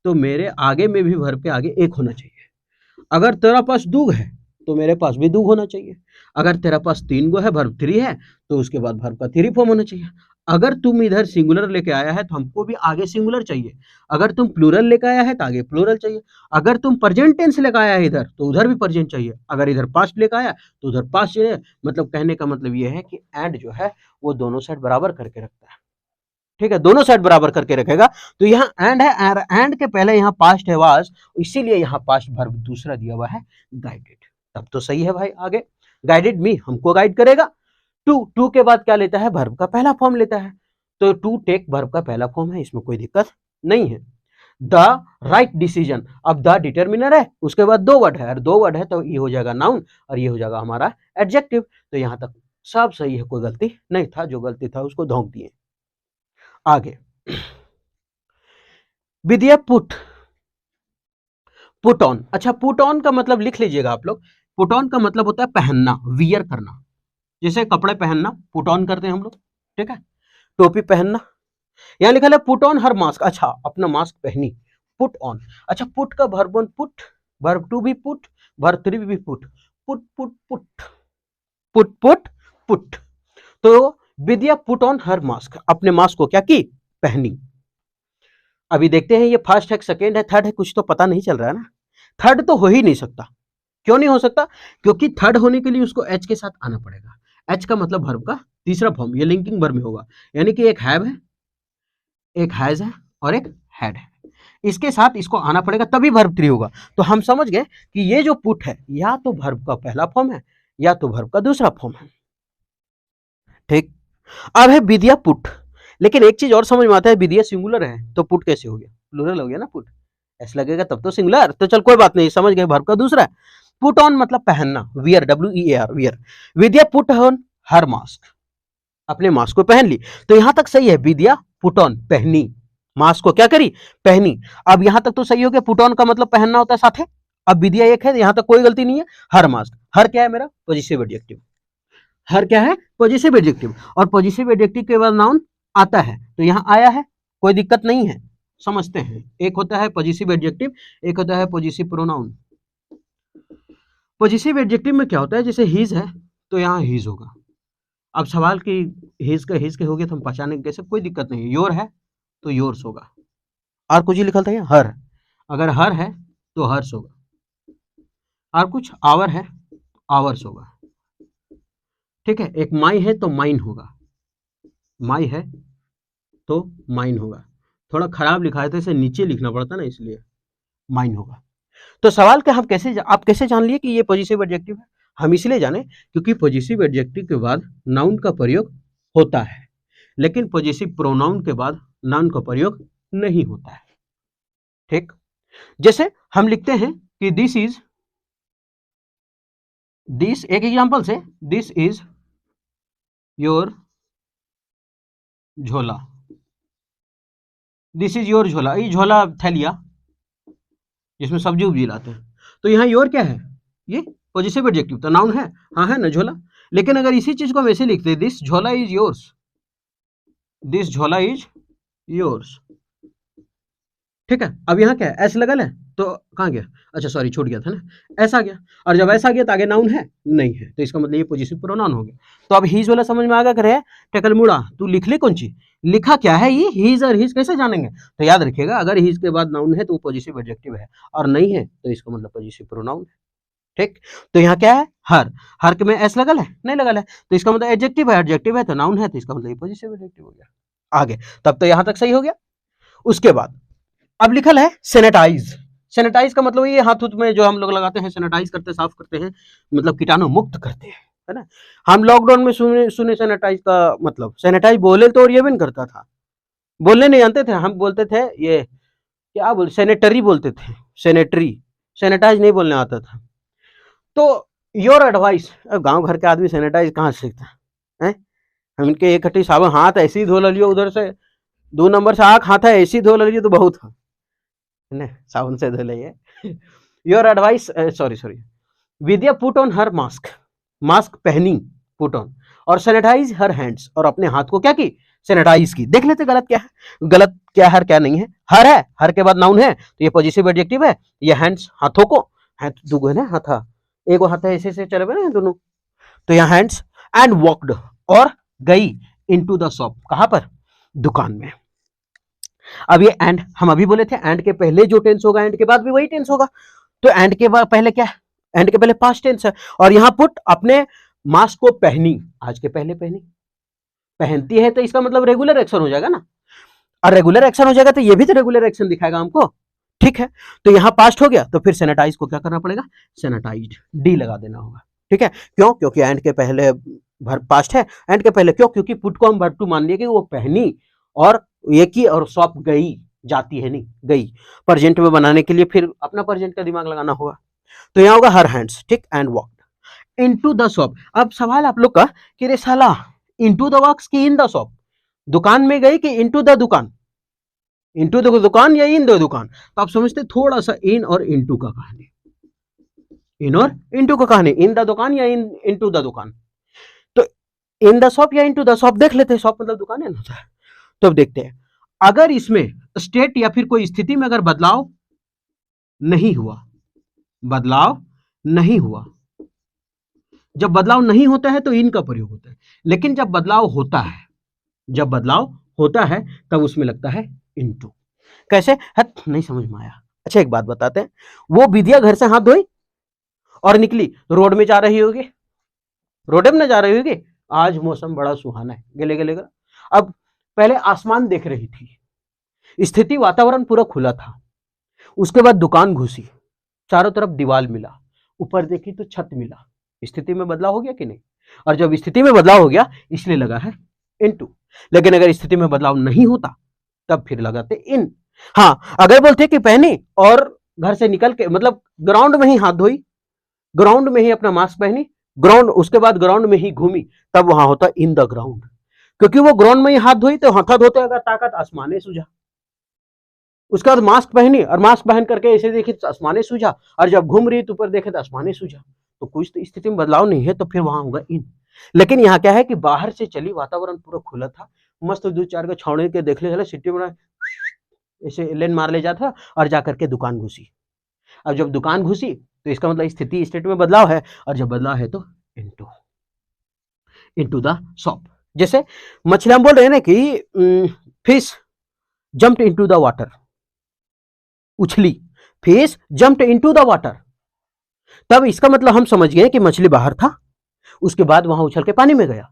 Speaker 1: तो मेरे आगे में भी वर्ब के आगे एक होना चाहिए। अगर तेरा पास दूग है तो मेरे पास भी दूग होना चाहिए। अगर तेरा पास तीन गो है, वर्ब थ्री है, तो उसके बाद वर्ब का थ्री फॉर्म होना चाहिए। अगर तुम इधर सिंगुलर लेके आया है तो हमको भी आगे सिंगुलर चाहिए। अगर तुम प्लूरल लेके आया है तो आगे प्लूरल चाहिए। अगर तुम प्रेजेंट टेंस लेके आया है इधर तो उधर भी प्रेजेंट चाहिए। अगर इधर पास्ट लेके आया तो उधर पास्ट चाहिए। मतलब कहने का मतलब ये है कि एंड जो है वो दोनों साइड बराबर करके रखता है। ठीक है, दोनों साइड बराबर करके रखेगा। तो यहाँ एंड है, एंड के पहले यहाँ पास्ट है वाज, इसीलिए यहाँ पास्ट वर्ब दूसरा दिया हुआ है गाइडेड। तब तो सही है भाई। आगे गाइडेड मी, हमको गाइड करेगा। टू के बाद क्या लेता है? वर्ब का पहला फॉर्म लेता है। तो टू टेक वर्ब का पहला फॉर्म है, इसमें कोई दिक्कत नहीं है। द राइट डिसीजन, अब द डिटर्मिनर है, उसके बाद दो वर्ड है, और दो वर्ड है तो ये हो जाएगा नाउन और ये हो जाएगा हमारा एडजेक्टिव। तो यहां तक सब सही है, कोई गलती नहीं था। जो गलती था उसको धोंक दिए। आगे विद्या पुट, पुट ऑन। अच्छा, पुट ऑन का मतलब लिख लीजिएगा आप लोग। पुट ऑन का मतलब होता है पहनना, वियर करना। जैसे कपड़े पहनना पुट ऑन करते हैं हम लोग। ठीक है, टोपी पहनना। यहाँ लिखा है पुट ऑन हर मास्क। अच्छा, अपना मास्क पहनी, पुट ऑन। अच्छा, पुट का verb one put, verb two भी पुट, वर्ब थ्री भी put. Put put put put put put. तो Vidya put on her mask, अपने मास्क को क्या की? पहनी। अभी देखते हैं ये फर्स्ट है, सेकेंड है, थर्ड है, कुछ तो पता नहीं चल रहा है ना। थर्ड तो हो ही नहीं सकता। क्यों नहीं हो सकता? क्योंकि थर्ड होने के लिए उसको एच के साथ आना पड़ेगा। एच का मतलब वर्ब का तीसरा फॉर्म, ये लिंकिंग वर्ब में होगा। यानी कि एक हैव है, एक हैज है और एक हैड है। इसके साथ इसको आना पड़ेगा तभी वर्ब थ्री होगा। तो हम समझ गए कि ये जो पुट है या तो वर्ब का पहला फॉर्म है या तो वर्ब का दूसरा फॉर्म है। ठीक, अब है विद्या पुट। लेकिन एक चीज और समझ में आता है, विद्या सिंगुलर है तो पुट कैसे हो गया? प्लूरल हो गया ना पुट। ऐसा लगेगा तब तो सिंगुलर। तो चल कोई बात नहीं, समझ गए, वर्ब का दूसरा है। पुट ऑन मतलब पहनना, wear, WEAR, wear. Vidya put on her mask, अपने मास्क को पहन ली। तो यहां तक सही है, विद्या पुट ऑन पहनी, मास्क को क्या करी? पहनी। अब यहां तक तो सही हो गया, पुट ऑन का मतलब पहनना होता है साथे। अब विद्या एक है, यहां तक कोई गलती नहीं है। हर मास्क, हर क्या है मेरा? Positive adjective. हर क्या है? Positive adjective. और पॉजिटिव एडजेक्टिव के बाद नाउन आता है, तो यहां आया है, कोई दिक्कत नहीं है। समझते हैं, एक होता है पॉजिटिव एडजेक्टिव, एक होता है पॉजिटिव प्रोनाउन। पॉजिटिव एडजेक्टिव में क्या होता है? जैसे हीज है तो यहाँ हीज होगा। अब सवाल की हीज के हो गया तो हम पहचाने कैसे, कोई दिक्कत नहीं है। योर है तो योर्स होगा, और कुछ ही लिखा था हर, अगर हर है तो हर्ष होगा, और कुछ आवर है आवर्स होगा। ठीक है, एक माई है तो माइन होगा, माई है तो माइन होगा। थोड़ा खराब लिखा है तो इसे नीचे लिखना पड़ता ना, इसलिए माइन होगा। तो सवाल का हम कैसे, आप कैसे जान लिए कि ये पॉजिटिव एडजेक्टिव है? हम इसलिए जाने क्योंकि पॉजिटिव एडजेक्टिव के बाद नाउन का प्रयोग होता है, लेकिन पॉजिटिव प्रोनाउन के बाद नाउन का प्रयोग नहीं होता है। ठीक, जैसे हम लिखते हैं कि दिस इज, दिस एक एग्जांपल से, दिस इज योर झोला, दिस इज योर झोला, ये झोला थैलिया जिसमें सब्जी उब्जी लाते हैं। तो यहाँ योर क्या है, ये पॉजिटिव एडजेक्टिव तो नाउन है, हाँ है ना झोला। लेकिन अगर इसी चीज को हम ऐसे लिखते हैं, दिस झोला इज योर्स, दिस झोला इज योर्स। ठीक है, अब यहाँ क्या है, एस लगल है तो कहाँ गया, अच्छा सॉरी छूट गया था ना, ऐसा गया। और जब ऐसा गया तो आगे नाउन है नहीं है, तो इसका मतलब ये पॉजिटिव प्रोनाउन हो गया। तो अब हीज वाला समझ में आ गया, करे टेकल मुड़ा तू लिख ले कौन चीज लिखा क्या है, ये हीज और हीज कैसे जानेंगे? तो याद रखिएगा, अगर हीज के बाद नाउन है तो वो पॉजिटिव एडजेक्टिव है, और नहीं है तो इसका मतलब पॉजिटिव प्रोनाउन है। ठीक, तो यहाँ क्या है, हर, हर के में एस लगल है नहीं लगल है, तो इसका मतलब एडजेक्टिव है, एडजेक्टिव है तो नाउन है, तो इसका मतलब पॉजिटिव एडजेक्टिव हो गया। आगे तब तो यहाँ तक सही हो गया। उसके बाद अब लिखल है सैनिटाइज। सैनिटाइज का मतलब ये हाथ में जो हम लोग लगाते हैं, सैनिटाइज करते, साफ करते हैं, मतलब कीटाणु मुक्त करते हैं, है ना। हम लॉकडाउन में सुने सैनिटाइज का मतलब, सैनिटाइज बोले तो और ये भी नहीं करता था, बोलने नहीं जानते थे, हम बोलते थे ये क्या बोल, सैनिटरी बोलते थे, सैनिटरी, सैनिटाइज नहीं बोलने आता था। तो योर एडवाइस, गांव घर के आदमी सैनिटाइज कहाँ सीखता है, हम इनके एक खट्टी साबुन हाथ ऐसे ही धो लियो, उधर से 2 नंबर से आँख हाथ है ऐसे ही धो लियो तो बहुत है, साबुन से धो लिये। Your advice, sorry Vidya put on her mask, mask पहनी, पुट ऑन, और सैनिटाइज हर हैंड्स, और अपने हाथ को क्या की, सैनिटाइज की। देख लेते गलत क्या है, गलत क्या हर क्या नहीं है, हर है, हर के बाद नाउन है तो ये पॉजिटिव एडजेक्टिव है। ये हैंड्स हाथों को, हाथ दुगो है ना, हाथा एक हाथ है ऐसे चले ना दोनों, तो यहाँ हैंड्स, एंड वॉकड, और गई, इनटू द शॉप, कहां पर, दुकान में। अब ये एंड हम अभी बोले थे, एंड के पहले जो टेंस होगा एंड के बाद भी वही टेंस होगा, तो एंड के बाद पहले क्या है, एंड के पहले पास्ट टेंस है, और यहां पुट अपने मास्क को पहनी, आज के पहले पहनी, पहनती है तो इसका मतलब रेगुलर एक्शन हो जाएगा ना, और रेगुलर एक्शन हो जाएगा तो ये भी तो रेगुलर एक्शन दिखाएगा हमको। ठीक है, तो यहां पास्ट हो गया तो फिर सैनिटाइज को क्या करना पड़ेगा, सैनिटाइज्ड, डी लगा देना होगा। ठीक है, क्यों, क्योंकि एंड के पहले वर्ब पास्ट है, एंड के पहले क्यों, क्योंकि पुट को हम वर्ब टू मान लिए कि वो पहनी, और ये की, और शॉप गई, जाती है नहीं गई, प्रेजेंट में बनाने के लिए फिर अपना प्रेजेंट का दिमाग लगाना होगा। तो यहाँ होगा हर हैंड्स, ठीक, and walked into the shop. अब सवाल आप लोग का कि रे साला इनटू द वॉक्स की इन द शॉप, दुकान में गई कि इनटू द दुकान, इनटू द दुकान या इन द दुकान, तो आप समझते थोड़ा सा इन और इनटू का कहानी, इन और इनटू का कहानी, इन द दुकान या इन इनटू द दुकान। तो इन द शॉप या इनटू द शॉप देख लेते हैं, शॉप मतलब दुकान है ना। तो अब देखते हैं, अगर इसमें स्टेट या फिर कोई स्थिति में अगर बदलाव नहीं हुआ, बदलाव नहीं हुआ, जब बदलाव नहीं होता है तो इन का प्रयोग होता है, लेकिन जब बदलाव होता है, जब बदलाव होता है तब उसमें लगता है इनटू। कैसे है नहीं समझ में आया। अच्छा एक बात बताते हैं, वो विद्या घर से हाथ धोई और निकली, रोड में जा रही होगी, रोड में जा रही होगी, आज मौसम बड़ा सुहाना है, गले गले गला। अब पहले आसमान देख रही थी, स्थिति वातावरण पूरा खुला था, उसके बाद दुकान घुसी, चारों तरफ दीवार मिला, ऊपर देखी तो छत मिला, स्थिति में बदलाव हो गया कि नहीं, और जब स्थिति में बदलाव हो गया इसलिए लगा है इनटू। लेकिन अगर स्थिति में बदलाव नहीं होता तब फिर लगाते इन। हाँ, अगर बोलते कि पहनी और घर से निकल के मतलब ग्राउंड में ही हाथ धोई, ग्राउंड में ही अपना मास्क पहनी, ग्राउंड उसके बाद ग्राउंड में ही घूमी, तब वहां होता इन द ग्राउंड, क्योंकि वो ग्राउंड में ही हाथ धोई तो हाथा धोते अगर ताकत आसमाने सूझा, उसके बाद मास्क पहनी और मास्क पहन करके ऐसे देखे तो आसमाने सूझा, और जब घूम रही तो ऊपर देखे तो आसमाने सूझा, तो कुछ तो स्थिति में बदलाव नहीं है, तो फिर वहां होगा इन। लेकिन यहाँ क्या है कि बाहर से चली, वातावरण पूरा खुला था, मस्त 2-4 के छावड़े के देख ले सिटी में ऐसे लेन मार ले जाता और जाकर के दुकान घुसी। अब जब दुकान घुसी तो इसका मतलब स्थिति स्टेट में बदलाव है, और जब बदलाव है तो इनटू। Into the shop. जैसे मछली हम बोल रहे हैं ना कि fish jumped into the water, उछली, fish jumped into the water, तब इसका मतलब हम समझ गए कि मछली बाहर था, उसके बाद वहां उछल के पानी में गया।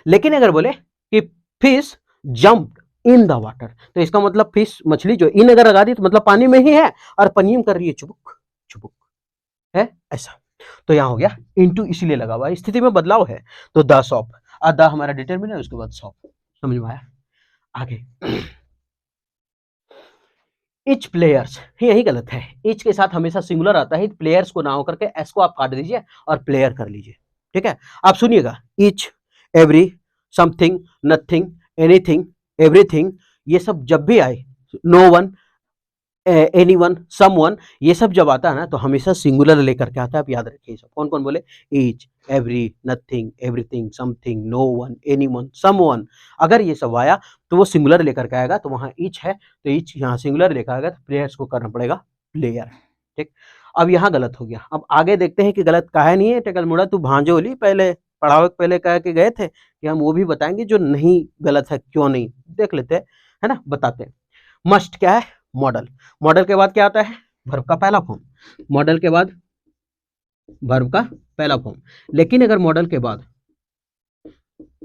Speaker 1: लेकिन अगर बोले कि fish jumped in the water, तो इसका मतलब फिश, मछली जो इन अगर लगा दी तो मतलब पानी में ही है और पानी में कर रही है चुबुक चुबुक, है ऐसा। तो यहां हो गया इनटू, इसीलिए लगा हुआ, स्थिति में बदलाव है। तो द शॉप, द हमारा डिटरमिनर, उसके बाद शॉप। समझ में आया? आगे इच प्लेयर्स, यही गलत है। इच के साथ हमेशा सिंगुलर आता है, प्लेयर्स को ना होकर के एस को आप काट दीजिए और प्लेयर कर लीजिए। ठीक है, आप सुनिएगा, etch, every, something, nothing, anything, everything, ये सब जब भी आए, नो वन, एनीवन, समवन, ये सब जब आता है ना तो हमेशा सिंगुलर लेकर के आता है। आप याद रखिए सब। कौन कौन बोले? Each, every, nothing, everything, something, no one, anyone, someone. अगर ये सब आया तो वो सिंगुलर लेकर के आएगा। तो वहां ईच है तो ईच यहाँ सिंगुलर लेकर आएगा, तो प्लेयर्स को करना पड़ेगा प्लेयर। ठीक, अब यहाँ गलत हो गया। अब आगे देखते हैं कि गलत काहे नहीं है। टेकल मुड़ा तू भांजोली, पहले पढ़ाओ पहले कह के गए थे कि हम वो भी बताएंगे जो नहीं गलत है, क्यों नहीं, देख लेते हैं, है ना, बताते हैं। मस्ट क्या है? मॉडल। मॉडल के बाद क्या आता है? वर्ब का पहला फॉर्म। मॉडल के बाद वर्ब का पहला फॉर्म। लेकिन अगर मॉडल के बाद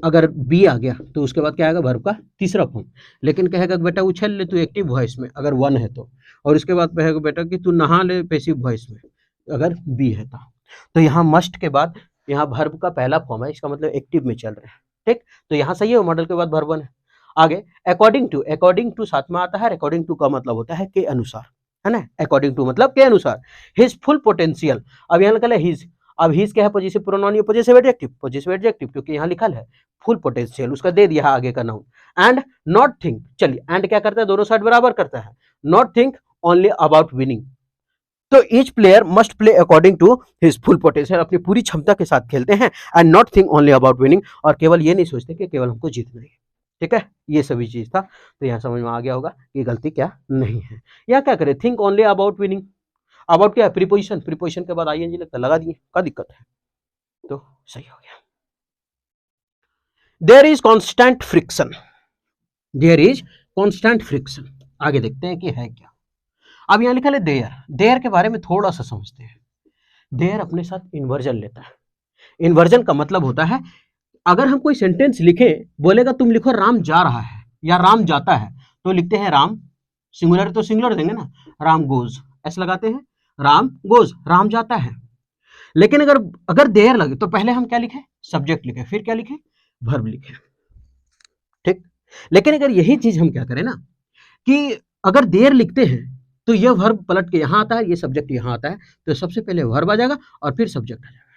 Speaker 1: अगर बी आ गया तो उसके बाद क्या आएगा? वर्ब का तीसरा फॉर्म। लेकिन कहेगा बेटा उछल ले तू एक्टिव वॉइस में, अगर वन है तो, और उसके बाद कहेगा बेटा कि तू नहा ले पैसिव वॉइस में, अगर बी है तो यहाँ मस्ट के बाद यहाँ वर्ब का पहला फॉर्म है, इसका मतलब एक्टिव में चल रहा है। ठीक, तो यहाँ सही है, मॉडल के बाद वर्ब वन है। आगे अकॉर्डिंग टू साथ में आता है। अकॉर्डिंग टू का मतलब होता है के अनुसार, है ना। अकॉर्डिंग टू मतलब के अनुसार। हिज फुल पोटेंशियल, अब यहाँ लिखा है हिज, अब हिज क्या है? पॉजिटिव प्रोनाउन, ये पॉजिटिव एडजेक्टिव, क्योंकि यहाँ लिखा है फुल पोटेंशियल, उसका दे दिया आगे का नाउन। एंड नॉट थिंक, चलिए एंड क्या करता है? दोनों साइड बराबर करता है। Not think only about winning, तो each player must play according to his full potential, अपनी पूरी क्षमता के साथ खेलते हैं। And not think only about winning, और केवल ये नहीं सोचते कि केवल हमको जीतना है। ठीक है, ये सभी चीज था। तो यहाँ समझ में आ गया होगा कि गलती क्या नहीं है। यहाँ क्या करें? Think only about winning. About क्या है? प्रीपोजिशन, प्रीपोजिशन के बाद आईएनजी लगता है, लगा दिए, क्या दिक्कत है? तो सही हो गया। There is constant friction, there is constant friction. आगे देखते हैं कि है क्या। अब यहाँ लिखा है देयर, देयर के बारे में थोड़ा सा समझते हैं। देयर अपने साथ इन्वर्जन लेता है। इन्वर्जन का मतलब होता है, अगर हम कोई सेंटेंस लिखे, बोलेगा तुम लिखो राम जा रहा है या राम जाता है, तो लिखते हैं राम, सिंगुलर तो सिंगुलर देंगे ना, राम गोज, ऐसे लगाते हैं, राम गोज, राम जाता है। लेकिन अगर देयर लगे तो पहले हम क्या लिखे? सब्जेक्ट लिखे, फिर क्या लिखे? वर्ब लिखे। ठीक, लेकिन अगर यही चीज हम क्या करें ना, कि अगर देयर लिखते हैं तो यह वर्ब पलट के यहां आता है, ये सब्जेक्ट यहां आता है, तो सबसे पहले वर्ब आ जाएगा और फिर सब्जेक्ट आ जाएगा।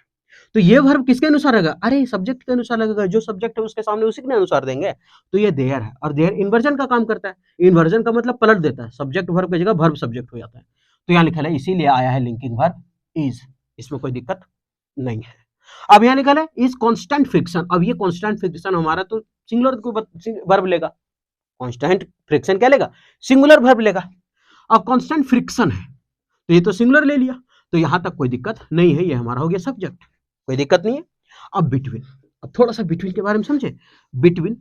Speaker 1: तो ये वर्ब किसके अनुसार रहेगा? अरे सब्जेक्ट के अनुसार लगेगा, जो सब्जेक्ट है उसके सामने उसी के अनुसार देंगे। तो ये देयर है, और देयर इन्वर्जन का काम करता है। इन्वर्जन का मतलब पलट देता है, सब्जेक्ट वर्ब की जगह वर्ब सब्जेक्ट हो जाता है। तो यहाँ लिखा है, इसीलिए आया है लिंकिंग वर्ब इज, इसमें कोई दिक्कत नहीं है। अब यहाँ लिखा है इज कांस्टेंट फ्रिक्शन। अब ये कांस्टेंट फ्रिक्शन हमारा तो सिंगुलर को वर्ब लेगा, कांस्टेंट फ्रिक्शन क्या लेगा? सिंगुलर वर्ब लेगा। अब कांस्टेंट फ्रिक्शन है तो ये तो सिंगुलर ले लिया, तो यहां तक कोई दिक्कत नहीं है, ये हमारा हो गया सब्जेक्ट, कोई दिक्कत नहीं है। अब बिटवीन, अब थोड़ा सा बिटवीन के बारे में समझे। बिटवीन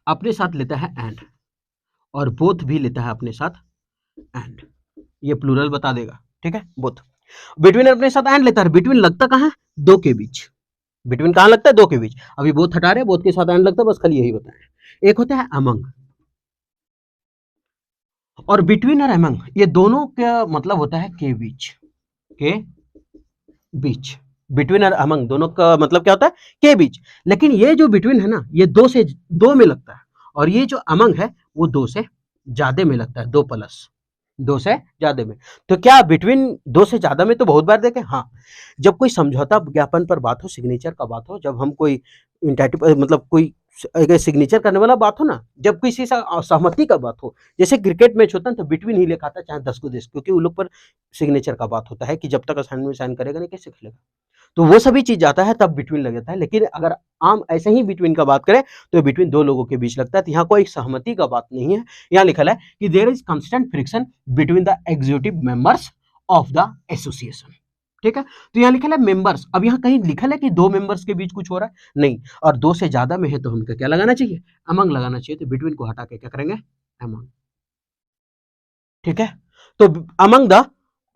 Speaker 1: अपने साथ लेता है एंड, और बोथ भी लेता है अपने साथ एंड, ये प्लूरल बता देगा। ठीक है, बोथ। बिटवीन अपने साथ एंड लेता है। बिटवीन लगता कहां है? दो के बीच। बिटवीन कहां लगता है? दो के बीच। अभी बोथ हटा रहे, बोथ के साथ एंड लगता है, बस खाली यही बताया। एक होता है अमंग, और बिटवीन और अमंग, ये दोनों का मतलब होता है के बीच, के बीच। बिटवीन और अमंग दोनों का मतलब क्या होता है? के बीच। लेकिन ये जो बिटवीन है ना, ये दो में लगता है, और ये जो अमंग है वो दो से ज्यादा में लगता है, दो प्लस, दो से ज्यादा में। तो क्या बिटवीन दो से ज्यादा में तो बहुत बार देखें, हाँ, जब कोई समझौता ज्ञापन पर बात हो, सिग्नेचर का बात हो, जब हम कोई मतलब कोई सिग्नेचर करने वाला बात हो ना, जब किसी से सहमति का बात हो, जैसे क्रिकेट मैच होता है तो बिटवीन ही लिखा था, चाहे 10 को 10, क्योंकि उन लोग पर सिग्नेचर का बात होता है कि जब तक असाइनमेंट साइन करेगा नहीं कैसे खेलेगा, तो वो सभी चीज जाता है तब बिटवीन लग जाता है। लेकिन अगर आम ऐसे ही बिटवीन का बात करें तो बिटवीन दो लोगों के बीच लगता है, तो यहाँ कोई सहमति का बात नहीं है। यहाँ लिखा है कि there is constant friction between the executive members of the association. ठीक है। तो यहाँ लिखा है मेंबर्स, अब यहाँ कहीं लिखा है कि 2 मेंबर्स के बीच कुछ हो रहा है नहीं, और 2 से ज्यादा में है तो हमको क्या लगाना चाहिए, अमंग लगाना चाहिए। तो बिटवीन को हटा के क्या करेंगे, अमंग। ठीक है, तो among the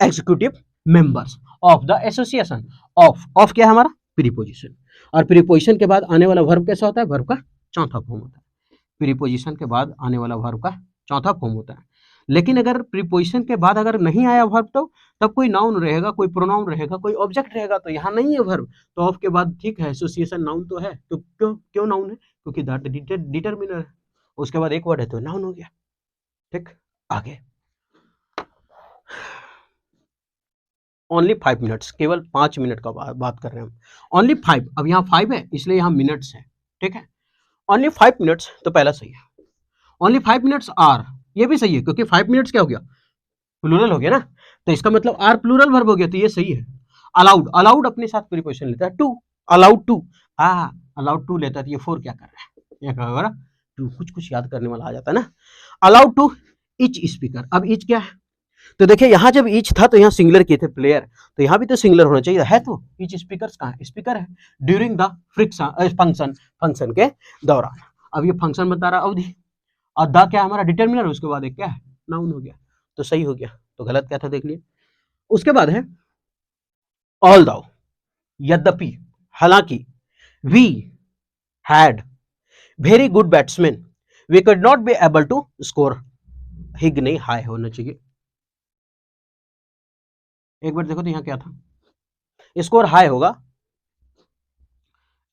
Speaker 1: executive members of the association. Of क्या है हमारा, प्रीपोजिशन, और प्रीपोजिशन के बाद आने वाला वर्ब कैसा होता है, वर्ब का चौथा फॉर्म होता है। प्रीपोजिशन के बाद आने वाला वर्ब का चौथा फॉर्म होता है। लेकिन अगर प्रीपोजिशन के बाद अगर नहीं आया वर्ब तो तब कोई नाउन रहेगा, कोई प्रोनाउन रहेगा, कोई ऑब्जेक्ट रहेगा। तो यहाँ नहीं है वर्ब, तो ऑफ के बाद ठीक है, एसोसिएशन नाउन तो है, तो क्यों क्यों नाउन है, क्योंकि दैट डिटरमिनर है। उसके बाद एक वर्ड है तो नाउन हो गया। ठीक, आगे ओनली 5 मिनट्स, केवल 5 मिनट का बात कर रहे हैं हम, ओनली 5। अब यहाँ 5 है इसलिए यहाँ मिनट्स है। ठीक है, ओनली 5 मिनट्स तो पहला सही है। ओनली 5 मिनट्स आर, ये भी सही है क्योंकि 5 मिनट्स क्या हो गया, प्लूरल हो गया ना, तो इसका मतलब आर प्लूरल वर्ब हो गया, तो ये सही है। अलाउड, अलाउड अपने साथ प्रीपोजिशन लेता है टू, अलाउड टू, हाँ अलाउड टू लेता है, तो ये 4 क्या कर रहा है, ये क्या होगा ना, टू, कुछ कुछ याद करने वाला आ जाता है ना। अलाउड टू ईच स्पीकर, अब ईच क्या है, तो देखिए यहाँ जब ईच था तो यहाँ सिंगुलर किए थे प्लेयर, तो यहाँ भी तो सिंगुलर होना चाहिए है, तो ईच स्पीकर कहाँ है, स्पीकर है, during the friction function, function के दौरान। अब ये फंक्शन बता रहा अवधि, और द क्या है हमारा डिटरमिनर, उसके बाद एक क्या है, नाउन हो गया, तो सही हो गया। तो गलत क्या था देख लिए। उसके बाद है ऑल दाउ, यद्यपि, हालांकि, we had very good batsman, we could not be able to score, हिग नहीं हाई होना चाहिए। एक बार देखो तो यहाँ क्या था, स्कोर हाई होगा,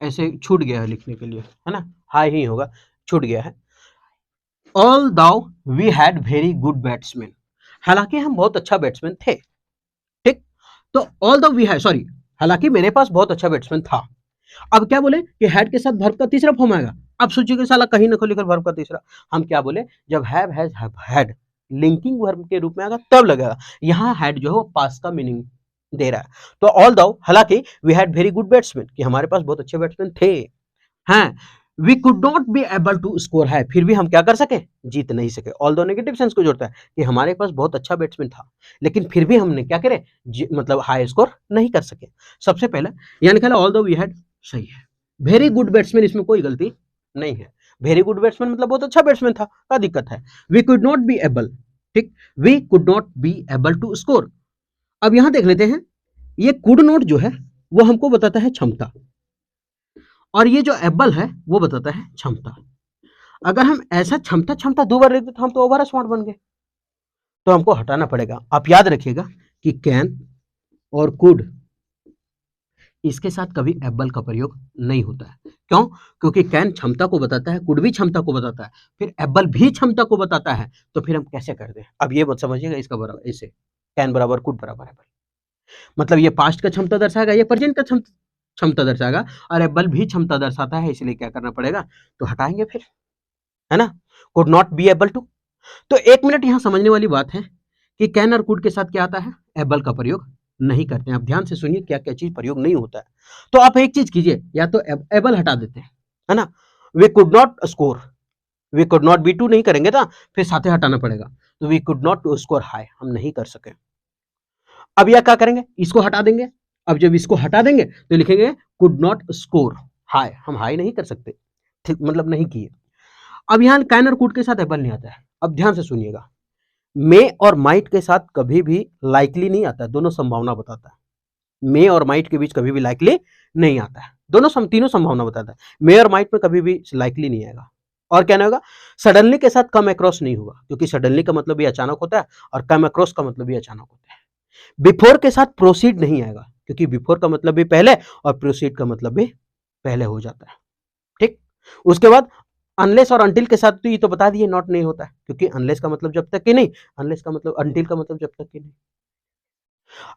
Speaker 1: ऐसे छूट गया है लिखने के लिए, है ना, हाई ही होगा, छूट गया है। Although we had very good batsman, हालांकि हम बहुत अच्छा बैट्समैन थे। ठीक, तो although we had, sorry, हालांकि मेरे पास बहुत अच्छा बैट्समैन था। अब क्या बोले कि हैड के साथ वर्ब का तीसरा फॉर्म आएगा। अब सोचिए साला कहीं ना लिखकर वर्ब का तीसरा, हम क्या बोले, जब have has had linking verb के रूप में आएगा तब लगेगा। यहाँ हैड जो है वो पास का मीनिंग दे रहा है। तो ऑल दाउ, हालांकि, we had very good batsman, कि हमारे पास बहुत अच्छे बैट्समैन थे, हैं, we could not be able to score है, फिर भी हम क्या कर सके, जीत नहीं सके। ऑल दो नेगेटिव सेंस को जोड़ता है कि हमारे पास बहुत अच्छा बैट्समैन था, लेकिन फिर भी हमने क्या करे, मतलब हाई स्कोर नहीं कर सके। सबसे पहले यहाँ लिखा है ऑल दो वी हैड, सही है। वेरी गुड बैट्समैन, इसमें कोई गलती नहीं है। वेरी गुड बैट्समैन मतलब बहुत अच्छा बैट्समैन था, क्या दिक्कत है। We could not be able, ठीक, we could not be able to score. अब यहां देख लेते हैं, ये कुड नॉट जो है वो हमको बताता है क्षमता, और ये जो एबल है वो बताता है क्षमता। अगर हम ऐसा क्षमता क्षमता 2 बार लेते तो हम तो ओवर स्मार्ट बन गए, तो हमको हटाना पड़ेगा। आप याद रखिएगा कि कैन और कुड, इसके साथ कभी एबल का प्रयोग नहीं होता है। क्यों, क्योंकि कैन क्षमता को बताता है, कुड भी क्षमता को बताता है, फिर एबल भी क्षमता को बताता है, तो फिर हम कैसे कर दें। अब ये मत समझिएगा इसका बराबर, ऐसे कैन बराबर कुड बराबर एबल, मतलब ये पास्ट का क्षमता दर्शाएगा, ये प्रेजेंट का क्षमता दर्शाएगा, और एबल भी क्षमता दर्शाता है, इसलिए क्या करना पड़ेगा, तो हटाएंगे फिर, है ना। Could not be able to, तो 1 मिनट यहां समझने वाली बात है कि कैन और कुड के साथ क्या आता है, एबल का प्रयोग नहीं करते हैं। आप ध्यान से सुनिए क्या क्या चीज प्रयोग नहीं होता है। तो आप एक चीज कीजिए, या तो एबल हटा देते हैं, है ना, we could not score, we could not be to नहीं करेंगे ना, फिर साथ हटाना पड़ेगा, तो we could not score high, हम नहीं कर सके। अब यह क्या करेंगे, इसको हटा देंगे। अब जब इसको हटा देंगे तो लिखेंगे कुड नॉट स्कोर हाई, हम हाई नहीं कर सकते, ठीक, मतलब नहीं किए। अब यहां कैन और कुड के साथ एबल नहीं आता है। अब ध्यान से सुनिएगा, मे और माइट के साथ कभी भी लाइकली नहीं आता है, दोनों संभावना बताता है। मे और माइट के बीच कभी भी लाइकली नहीं आता है, दोनों तीनों संभावना बताता है। मे और माइट में कभी भी लाइकली नहीं आएगा। और क्या नहीं होगा, सडनली के साथ कम अक्रॉस नहीं होगा, क्योंकि सडनली का मतलब भी अचानक होता है, और कम अक्रॉस का मतलब भी अचानक होता है। बिफोर के साथ प्रोसीड नहीं आएगा, क्योंकि बिफोर का मतलब भी पहले और प्रोसीड का मतलब भी पहले हो जाता है, ठीक। उसके बाद अनलेस और अंटिल के साथ तो ये तो बता दिए नॉट नहीं होता है, क्योंकि अनलेस का मतलब जब तक कि नहीं, अनलेस का मतलब, अंटिल का मतलब जब तक कि नहीं।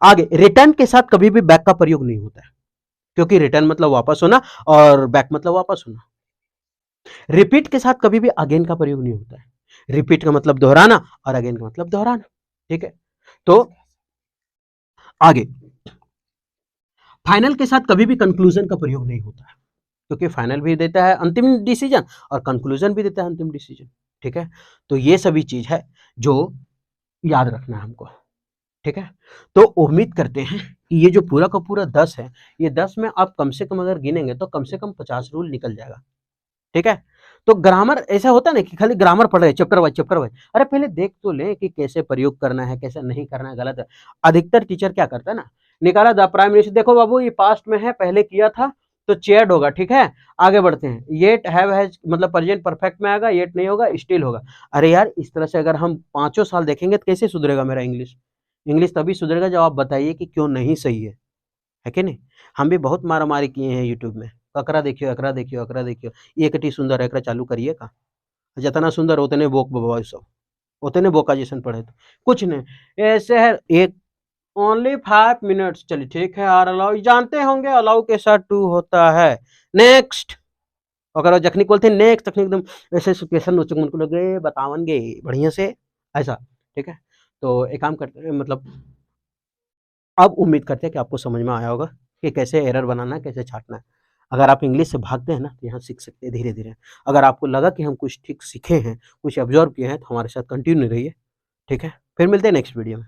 Speaker 1: आगे रिटर्न के साथ कभी भी बैक का प्रयोग नहीं होता है, क्योंकि रिटर्न मतलब वापस होना और बैक मतलब वापस होना। रिपीट के साथ कभी भी अगेन का प्रयोग नहीं होता है, रिपीट का मतलब दोहराना और अगेन का मतलब दोहराना, ठीक है। तो आगे फाइनल के साथ कभी भी कंक्लूजन का प्रयोग नहीं होता है, क्योंकि फाइनल भी देता है अंतिम डिसीजन और कंक्लूजन भी देता है अंतिम डिसीजन, ठीक है। तो ये सभी चीज है जो याद रखना है हमको, ठीक है। तो उम्मीद करते हैं कि ये जो पूरा का पूरा 10 है, ये 10 में आप कम से कम अगर गिनेंगे तो कम से कम 50 रूल निकल जाएगा। ठीक है। तो ग्रामर ऐसा होता है ना कि खाली ग्रामर पढ़ रहे हैं चैप्टर वाइज, अरे पहले देख तो लें कि कैसे प्रयोग करना है, कैसे नहीं करना है, गलत है। अधिकतर टीचर क्या करता है ना, निकाला द प्राइम मिनिस्टर, देखो बाबू ये पास्ट में है, पहले किया था तो चेयर्ड होगा। ठीक है, आगे बढ़ते हैं, येट हैव हैज मतलब प्रेजेंट परफेक्ट में आएगा, येट नहीं होगा, स्टिल होगा। अरे यार इस तरह से अगर हम पांचों साल देखेंगे तो कैसे सुधरेगा मेरा इंग्लिश? इंग्लिश तभी सुधरेगा जब आप बताइए कि क्यों नहीं सही है कि नहीं? हम भी बहुत मारामारी किए हैं यूट्यूब में, एकरा देखियो, एकरा देखियो, एकरा देखियो, ये केटी सुंदर है, एकरा चालू करिए का। जितना सुंदर उतने बोक बकवास सब, उतने बोका जैसन पढ़े तो कुछ नहीं। ऐसे है एक ओनली 5 मिनट्स, चलिए ठीक है, आर अलाउ जानते होंगे, अलाउ के साथ टू होता है, नेक्स्ट। अगर जखनी बोलते हैं नेक्स्ट, तखनी एकदम ऐसे क्वेश्चन नोचक उनको लगे बतावनगे बढ़िया से, ऐसा। ठीक है, तो एक काम करते हैं, मतलब अब उम्मीद करते हैं कि आपको समझ में आया होगा कि कैसे एरर बनाना है, कैसे छाँटना है। अगर आप इंग्लिश से भागते हैं ना, तो यहाँ सीख सकते हैं धीरे-धीरे। अगर आपको लगा कि हम कुछ ठीक सीखे हैं, कुछ ऑब्ज़र्व किए हैं, तो हमारे साथ कंटिन्यू रहिए, ठीक है? फिर मिलते हैं नेक्स्ट वीडियो में।